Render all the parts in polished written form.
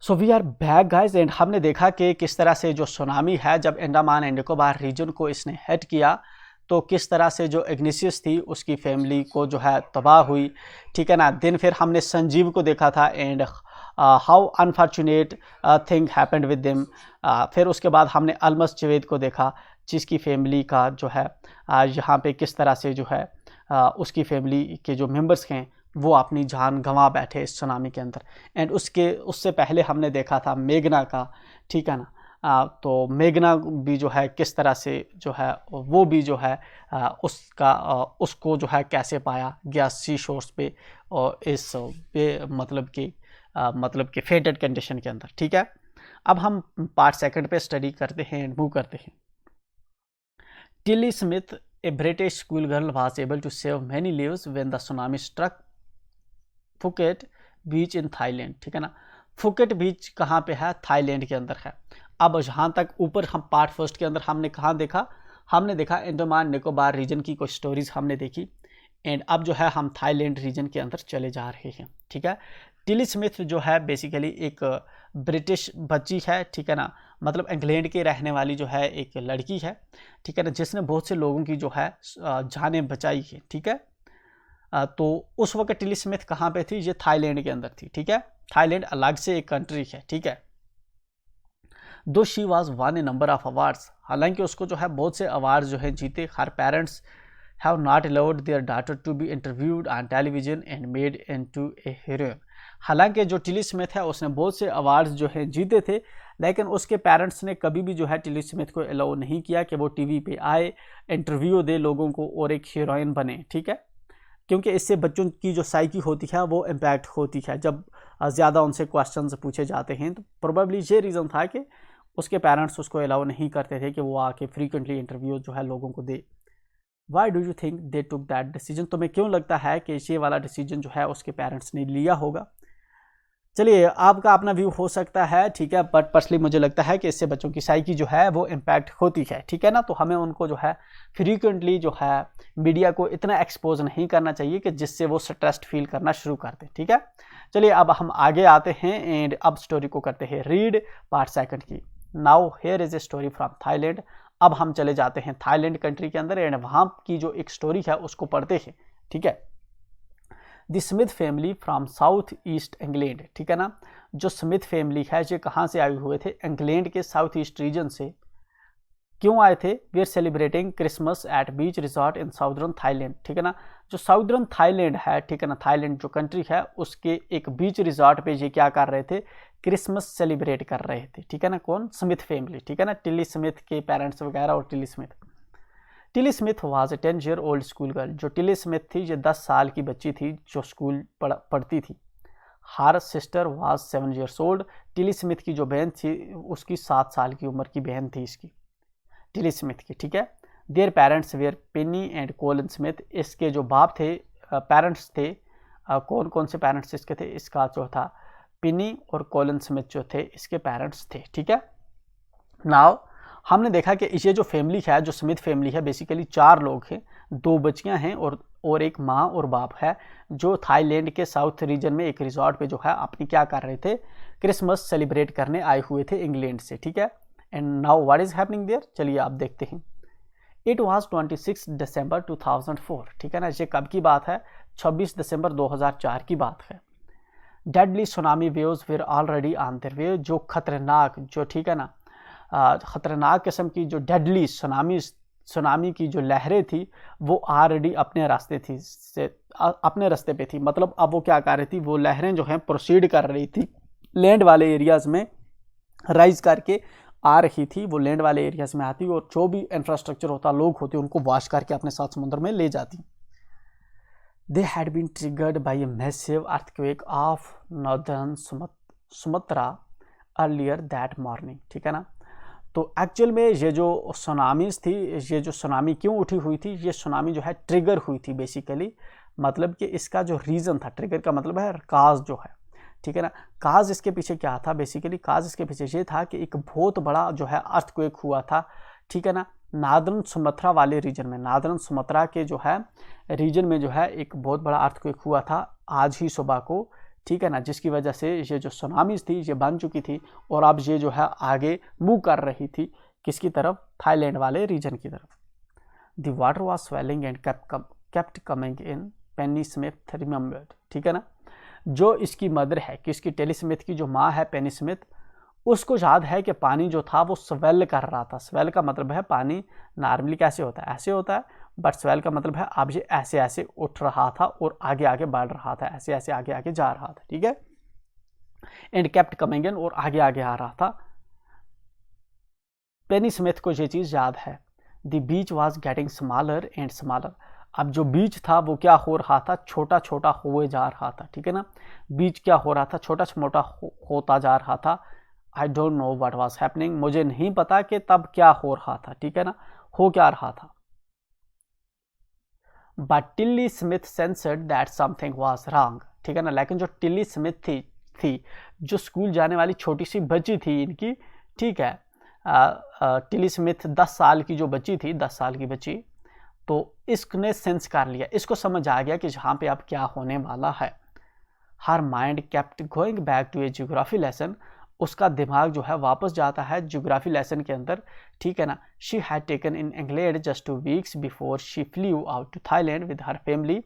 So we are back guys and हमने देखा कि किस तरह से जो सुनामी है जब अंडमान एंड निकोबार रीजन को इसने हिट किया तो किस तरह से जो इग्निशियस थी उसकी फैमिली को जो है तबाह हुई, ठीक है ना। दिन फिर हमने संजीव को देखा था and how unfortunate thing happened with them. फिर उसके बाद हमने अलमस जवेद को देखा जिसकी फैमिली का जो है यहाँ पे किस तरह से जो है उसकी फैमिली के जो मेंबर्स हैं वो अपनी जान गंवा बैठे इस सुनामी के अंदर। एंड उससे पहले हमने देखा था मेघना का, ठीक है ना। तो मेघना भी जो है किस तरह से जो है वो भी जो है उसको जो है कैसे पाया गया सी शोर्स पे और इस पे मतलब कि फेटेड कंडीशन के अंदर, ठीक है। अब हम पार्ट सेकंड पे स्टडी करते हैं एंड मूव करते हैं। Tilly Smith, A British school girl, was able to save many lives when the tsunami struck Phuket beach in Thailand, ठीक है ना। फुकेट बीच कहाँ पे है? थाईलैंड के अंदर है। अब जहाँ तक ऊपर हम पार्ट फर्स्ट के अंदर हमने कहाँ देखा? हमने देखा अंडमान निकोबार रीजन की कुछ स्टोरीज हमने देखी एंड अब जो है हम थाईलैंड रीजन के अंदर चले जा रहे हैं, ठीक है। टिली स्मिथ जो है बेसिकली एक ब्रिटिश बच्ची है, ठीक है ना। मतलब इंग्लैंड के रहने वाली जो है एक लड़की है, ठीक है ना, जिसने बहुत से लोगों की जो है जानें बचाई है, ठीक है। तो उस वक्त टिली स्मिथ कहाँ पे थी? ये थाईलैंड के अंदर थी, ठीक है। थाईलैंड अलग से एक कंट्री है, ठीक है। दो she was one A number of awards, हालांकि उसको जो है बहुत से अवार्ड जो है जीते। Her parents have not allowed their daughter to be interviewed on television and made into a heroine. हालांकि जो टिली स्मिथ है उसने बहुत से अवार्ड्स जो है जीते थे, लेकिन उसके पेरेंट्स ने कभी भी जो है टिली स्मिथ को अलाउ नहीं किया कि वो टीवी पे आए, इंटरव्यू दे लोगों को और एक हीरोइन बने, ठीक है। क्योंकि इससे बच्चों की जो साइकी होती है वो इम्पैक्ट होती है जब ज़्यादा उनसे क्वेश्चंस पूछे जाते हैं। तो प्रोबेबली ये रीज़न था कि उसके पेरेंट्स उसको अलाउ नहीं करते थे कि वो आके फ्रीक्वेंटली इंटरव्यू जो है लोगों को दे। Why do you think they took that decision? तुम्हें क्यों लगता है कि ये वाला डिसीजन जो है उसके पेरेंट्स ने लिया होगा? चलिए, आपका अपना व्यू हो सकता है, ठीक है, बट पर्सनली मुझे लगता है कि इससे बच्चों की साइकी जो है वो इम्पैक्ट होती है, ठीक है ना। तो हमें उनको जो है फ्रीक्वेंटली जो है मीडिया को इतना एक्सपोज नहीं करना चाहिए कि जिससे वो स्ट्रेस्ड फील करना शुरू कर दे, ठीक है। चलिए अब हम आगे आते हैं एंड अब स्टोरी को करते हैं रीड पार्ट सेकंड की। Now here is a story from Thailand. अब हम चले जाते हैं थाईलैंड कंट्री के अंदर एंड वहाँ की जो एक स्टोरी है उसको पढ़ते हैं, ठीक है। The Smith family from south east England, ठीक है ना। जो स्मिथ फैमिली है ये कहाँ से आए हुए थे? इंग्लैंड के साउथ ईस्ट रीजन से। क्यों आए थे? We are celebrating Christmas at beach resort in southern Thailand, ठीक है ना। जो साउदर्न थाईलैंड है, ठीक है ना, थाईलैंड जो कंट्री है उसके एक बीच रिजॉर्ट पे ये क्या कर रहे थे? क्रिसमस सेलिब्रेट कर रहे थे, ठीक है ना। कौन? स्मिथ फैमिली, ठीक है ना, टिली स्मिथ के पेरेंट्स वगैरह और Tilly Smith. Tilly Smith was a 10 year old school girl. जो टिली स्मिथ थी ये 10 साल की बच्ची थी जो स्कूल पढ़ती थी। Her sister was 7 years old. Tilly Smith की जो बहन थी उसकी 7 साल की उम्र की बहन थी इसकी, टिली स्मिथ की, ठीक है। देयर पेरेंट्स वेयर पिनी एंड कोलन स्मिथ। इसके जो बाप थे, पेरेंट्स थे, कौन कौन से पेरेंट्स इसके थे? इसका जो था पिनी और कोलन स्मिथ जो थे इसके पेरेंट्स थे, ठीक है। नाउ हमने देखा कि ये जो फैमिली है, जो स्मिथ फैमिली है, बेसिकली 4 लोग हैं, 2 बच्चियां हैं और एक माँ और बाप है, जो थाईलैंड के साउथ रीजन में एक रिजॉर्ट पे जो है अपनी क्या कर रहे थे? क्रिसमस सेलिब्रेट करने आए हुए थे इंग्लैंड से, ठीक है। And now what is happening there? चलिए आप देखते हैं। इट वाज 26 दिसंबर 2004, ठीक है ना। ये कब की बात है? 26 दिसंबर 2004 की बात है। Deadly tsunami waves were already on their way. जो खतरनाक, जो ठीक है ना, ख़तरनाक किस्म की जो डेडली सुनामी की जो लहरें थी वो ऑलरेडी अपने रास्ते पे थी। मतलब अब वो क्या कर रही थी? वो लहरें जो हैं प्रोसीड कर रही थी, लैंड वाले एरियाज़ में राइज करके आ रही थी। वो लैंड वाले एरियाज़ में आती और जो भी इंफ्रास्ट्रक्चर होता, लोग होते, उनको वॉश करके अपने साथ समुद्र में ले जाती। They had been triggered by a massive earthquake off northern Sumatra earlier that morning, ठीक है ना। तो एक्चुअल में ये जो सुनामीज थी, ये जो सुनामी क्यों उठी हुई थी? ये सुनामी जो है ट्रिगर हुई थी बेसिकली। मतलब कि इसका जो रीज़न था, ट्रिगर का मतलब है काज जो है, ठीक है ना। काज इसके पीछे क्या था? बेसिकली काज इसके पीछे ये था कि एक बहुत बड़ा जो है अर्थक्वेक हुआ था, ठीक है ना, नादर्न सुमत्रा वाले रीजन में। नादर्न सुमत्रा के जो है रीजन में जो है एक बहुत बड़ा अर्थक्वेक हुआ था आज ही सुबह को, ठीक है ना, जिसकी वजह से ये जो सुनामीज थी ये बन चुकी थी और अब ये जो है आगे मूव कर रही थी किसकी तरफ, थाईलैंड वाले रीजन की तरफ। The water was swelling and kept coming in, Penney Smith remembered, ठीक है ना। जो इसकी मदर है, किसकी, टेली स्मिथ की जो माँ है पेनी स्मिथ, उसको याद है कि पानी जो था वो स्वेल कर रहा था। स्वेल का मतलब है पानी नॉर्मली कैसे होता है, ऐसे होता है, बट स्वेल का मतलब है अब ये ऐसे ऐसे उठ रहा था और आगे आगे बढ़ रहा था, ऐसे ऐसे आगे आगे जा रहा था, ठीक है। एंड केप्ट कमिंग इन, और आगे आगे आ रहा था। पेनी स्मिथ को ये चीज़ याद है। The beach was getting smaller and smaller, अब जो बीच था वो क्या हो रहा था, छोटा छोटा हुए जा रहा था, ठीक है ना। बीच क्या हो रहा था, छोटा छोटा होता जा रहा था। I don't know what was happening, मुझे नहीं पता कि तब क्या हो रहा था, ठीक है ना, हो क्या रहा था। But Tilly Smith sensed that something was wrong, ठीक है ना। लेकिन जो टिल्ली स्मिथ थी जो स्कूल जाने वाली छोटी सी बच्ची थी इनकी, ठीक है, टिल्ली स्मिथ 10 साल की जो बच्ची थी, 10 साल की बच्ची, तो इसने सेंस कर लिया, इसको समझ आ गया कि यहाँ पे अब क्या होने वाला है। Her mind kept going back to a geography lesson, उसका दिमाग जो है वापस जाता है जियोग्राफी लेसन के अंदर, ठीक है ना। She had taken in England just 2 weeks before she flew out to Thailand with her family.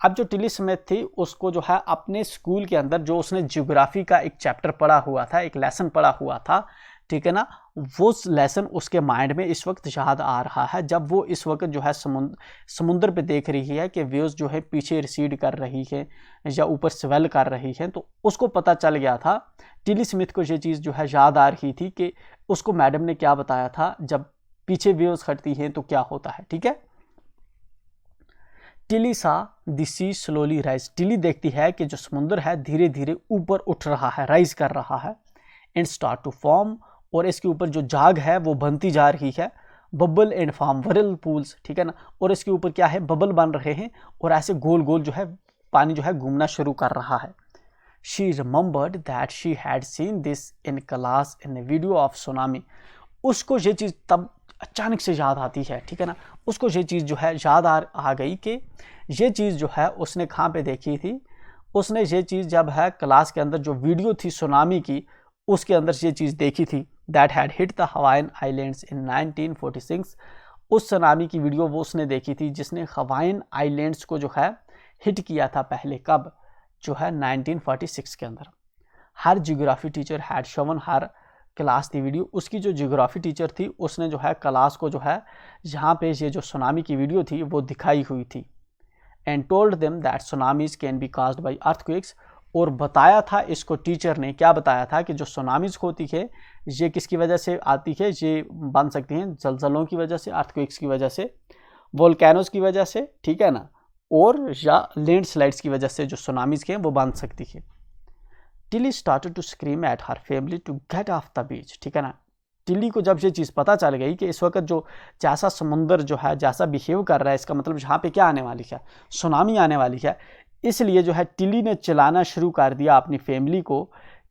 अब जो टिल्ली स्मिथ थी उसको जो है अपने स्कूल के अंदर जो उसने जियोग्राफी का एक चैप्टर पढ़ा हुआ था, एक लेसन पढ़ा हुआ था, ठीक है ना, वो लेसन उसके माइंड में इस वक्त याद आ रहा है जब वो इस वक्त जो है समुद्र पे देख रही है कि वेव्स जो है पीछे रिसीड कर रही है या ऊपर स्वेल कर रही है। तो उसको पता चल गया था, टिल्ली स्मिथ को ये चीज़ जो है याद आ रही थी कि उसको मैडम ने क्या बताया था, जब पीछे वेव्स खड़ती हैं तो क्या होता है, ठीक है। Tilly saw the sea slowly rise, Tilly देखती है कि जो समुद्र है धीरे धीरे ऊपर उठ रहा है, राइज कर रहा है। एंड स्टार्ट टू फॉर्म, और इसके ऊपर जो जाग है वो बनती जा रही है। बबल एंड फॉर्म व्हर्ल पूल्स, ठीक है ना, और इसके ऊपर क्या है, बबल बन रहे हैं और ऐसे गोल गोल जो है पानी जो है घूमना शुरू कर रहा है। She remembered that she had seen this in class in A video of tsunami, उसको ये चीज़ तब अचानक से याद आती है, ठीक है ना। उसको ये चीज़ जो है याद आ गई कि ये चीज़ जो है उसने कहाँ पे देखी थी, उसने ये चीज़ जब है क्लास के अंदर जो वीडियो थी सुनामी की, उसके अंदर ये चीज़ देखी थी। That had hit the Hawaiian islands in 1946, उस सुनामी की वीडियो वो उसने देखी थी जिसने हवाइन आइलैंड्स को जो है हिट किया था पहले, कब, जो है 1946 के अंदर। Her geography teacher had shown her class the video, उसकी जो जियोग्राफी टीचर थी उसने जो है क्लास को जो है यहाँ पे ये जो सुनामी की वीडियो थी वो दिखाई हुई थी। And told them that tsunamis can be caused by earthquakes, और बताया था इसको टीचर ने, क्या बताया था कि जो सुनामीज होती है ये किसकी वजह से आती है, ये बन सकती हैं जलजलों की वजह से, अर्थक्वेक्स की वजह से, वोल्केनोज की वजह से, ठीक है ना, और या लैंडस्लाइड्स की वजह से जो सुनामीज के हैं वो बन सकती है। Tilly started to scream at her family to get off the beach, ठीक है ना। टिली को जब ये चीज़ पता चल गई कि इस वक्त जो जैसा समुंदर जो है जैसा बिहेव कर रहा है, इसका मतलब यहाँ पे क्या आने वाली है, सुनामी आने वाली है, इसलिए जो है टिली ने चिल्लाना शुरू कर दिया अपनी फैमिली को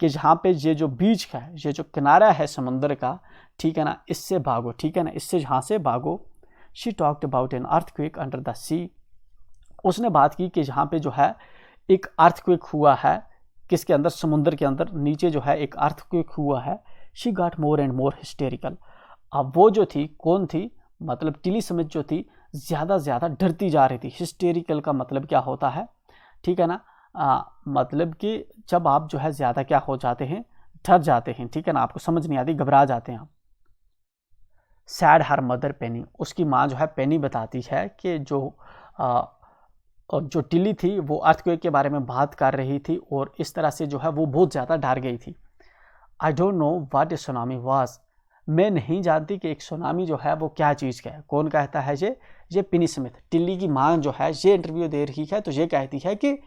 कि जहाँ पे ये जो बीच है, ये जो किनारा है समुंदर का, ठीक है ना, इससे भागो, ठीक है ना, इससे यहाँ से भागो। She talked about an earthquake under the sea, उसने बात की कि जहाँ पे जो है एक अर्थक्वेक हुआ है, किसके अंदर, समुद्र के अंदर नीचे जो है एक अर्थक्वेक हुआ है। She got more and more hysterical, अब वो जो थी कौन थी, मतलब टिली स्मिथ जो थी ज़्यादा ज़्यादा डरती जा रही थी। हिस्टेरिकल का मतलब क्या होता है, ठीक है ना, मतलब कि जब आप जो है ज़्यादा क्या हो जाते हैं, डर जाते हैं, ठीक है ना, आपको समझ नहीं आती, घबरा जाते हैं आप। सैड हर मदर पेनी, उसकी माँ जो है पेनी बताती है कि जो टिली थी वो अर्थक्वेक के बारे में बात कर रही थी और इस तरह से जो है वो बहुत ज़्यादा डर गई थी। I don't know what A tsunami was, मैं नहीं जानती कि एक सुनामी जो है वो क्या चीज़ का है। कौन कहता है ये पेनी स्मिथ, टिली की माँ जो है ये इंटरव्यू दे रही है तो ये कहती है कि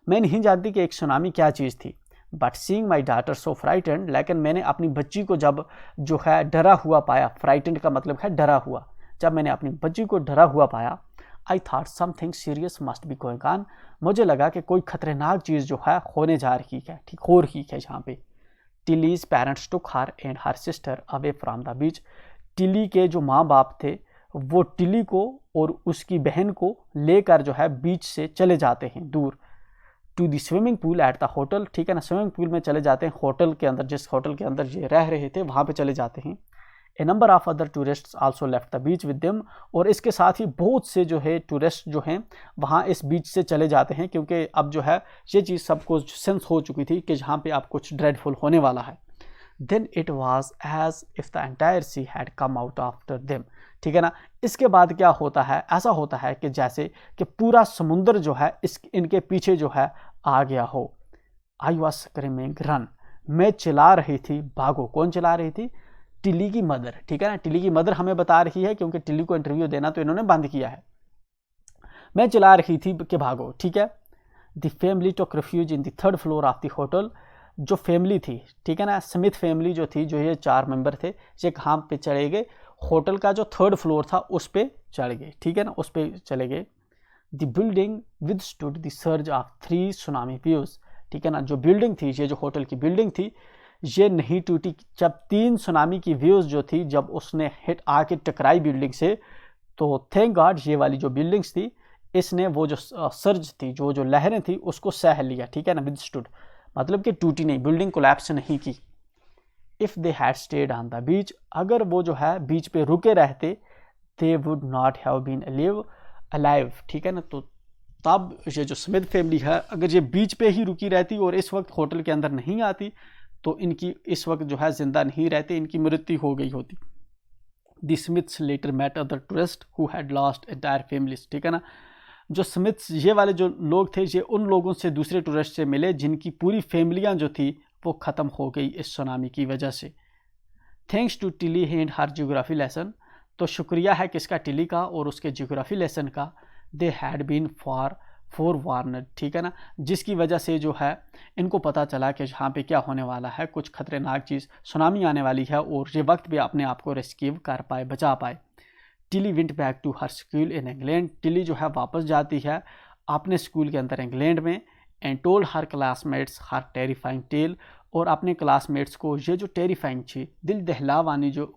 मैं नहीं जानती कि एक सुनामी क्या चीज़ थी। But seeing my daughter so frightened, लेकिन मैंने अपनी बच्ची को जब जो है डरा हुआ पाया, फ्राइटेंड का मतलब है डरा हुआ, जब मैंने अपनी बच्ची को डरा हुआ पाया, I thought something serious must be going on, मुझे लगा कि कोई खतरनाक चीज़ जो है होने जा रही है, ठीक हो रही है यहाँ पे। Tilly's parents took her and her sister away from the beach, Tilly के जो माँ बाप थे वो टिली को और उसकी बहन को लेकर जो है बीच से चले जाते हैं दूर। To the swimming pool at the hotel, ठीक है ना, स्विमिंग पूल में चले जाते हैं होटल के अंदर, जिस होटल के अंदर ये रह रहे थे वहाँ पे चले जाते हैं। A number of other tourists also left the beach with them, और इसके साथ ही बहुत से जो है टूरिस्ट जो हैं वहाँ इस बीच से चले जाते हैं, क्योंकि अब जो है ये चीज़ सबको सेंस हो चुकी थी कि जहाँ पे आप कुछ ड्रेडफुल होने वाला है। Then it was as if the entire sea had come out after them, ठीक है ना। इसके बाद क्या होता है, ऐसा होता है कि जैसे कि पूरा समुंदर जो है इनके पीछे जो है आ गया हो। आई वॉज स्क्रीमिंग रन, मैं चिल्ला रही थी भागो। कौन चिल्ला रही थी? टिली की मदर, ठीक है ना। टिली की मदर हमें बता रही है, क्योंकि टिली को इंटरव्यू देना तो इन्होंने बंद किया है। मैं चिल्ला रही थी कि भागो, ठीक है। The family took refuge in the third floor of the hotel, जो फैमिली थी, ठीक है ना, स्मिथ फैमिली जो थी, जो ये 4 मेंबर थे, ये कहाँ पे चले गए? होटल का जो 3rd फ्लोर था उस पे चढ़ गए, ठीक है ना, उस पे चले गए। The building withstood the surge of 3 tsunami waves, ठीक है ना। जो बिल्डिंग थी, ये जो होटल की बिल्डिंग थी, ये नहीं टूटी जब 3 सुनामी की व्यूज जो थी, जब उसने हिट आके टकराई बिल्डिंग से, तो थैंक गॉड ये वाली जो बिल्डिंग्स थी, इसने वो जो सर्ज थी, जो लहरें थी, उसको सह लिया, ठीक है ना। विदस्टूड मतलब कि टूटी नहीं, बिल्डिंग कोलैप्स नहीं की। If they had stayed on the beach, अगर वो जो है बीच पे रुके रहते, they would not have been alive, ठीक है ना। तो तब ये जो स्मिथ फैमिली है, अगर ये बीच पे ही रुकी रहती और इस वक्त होटल के अंदर नहीं आती, तो इनकी इस वक्त जो है जिंदा नहीं रहते, इनकी मृत्यु हो गई होती। The Smiths later met other tourists who had lost entire families, ठीक है ना। जो स्मिथ्स ये वाले जो लोग थे, ये उन लोगों से, दूसरे टूरिस्ट से मिले जिनकी पूरी फैमिलियां जो थी वो ख़त्म हो गई इस सुनामी की वजह से। Thanks to Tilly and her geography lesson, तो शुक्रिया है किसका? टिली का और उसके जियोग्राफी लेसन का। दे हैड बीन फोर वार्नड, ठीक है ना, जिसकी वजह से जो है इनको पता चला कि यहाँ पे क्या होने वाला है, कुछ खतरनाक चीज़ सुनामी आने वाली है, और ये वक्त भी अपने आप को रेस्क्यू कर पाए, बचा पाए। Tilly went back to her school in England, Tilly जो है वापस जाती है अपने स्कूल के अंदर इंग्लैंड में। And told her classmates her terrifying tale, और अपने क्लासमेट्स को ये जो टेरिफाइंग थी, दिल दहलावानी जो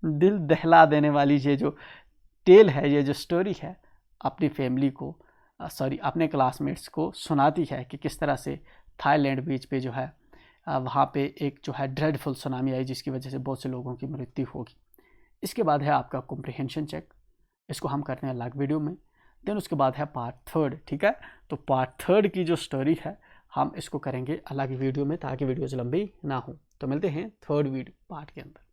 दिल दहला देने वाली ये जो टेल है, ये जो स्टोरी है, अपनी फैमिली को अपने क्लासमेट्स को सुनाती है कि किस तरह से थाईलैंड बीच पे जो है वहाँ पे एक जो है ड्रेडफुल सुनामी आई, जिसकी वजह से बहुत से लोगों की मृत्यु होगी। इसके बाद है आपका कॉम्प्रिहेंशन चेक, इसको हम करते हैं अलग वीडियो में। देन उसके बाद है पार्ट 3, ठीक है। तो पार्ट 3 की जो स्टोरी है हम इसको करेंगे अलग वीडियो में, ताकि वीडियोज़ लंबी ना हो। तो मिलते हैं 3rd वीडियो पार्ट के अंदर।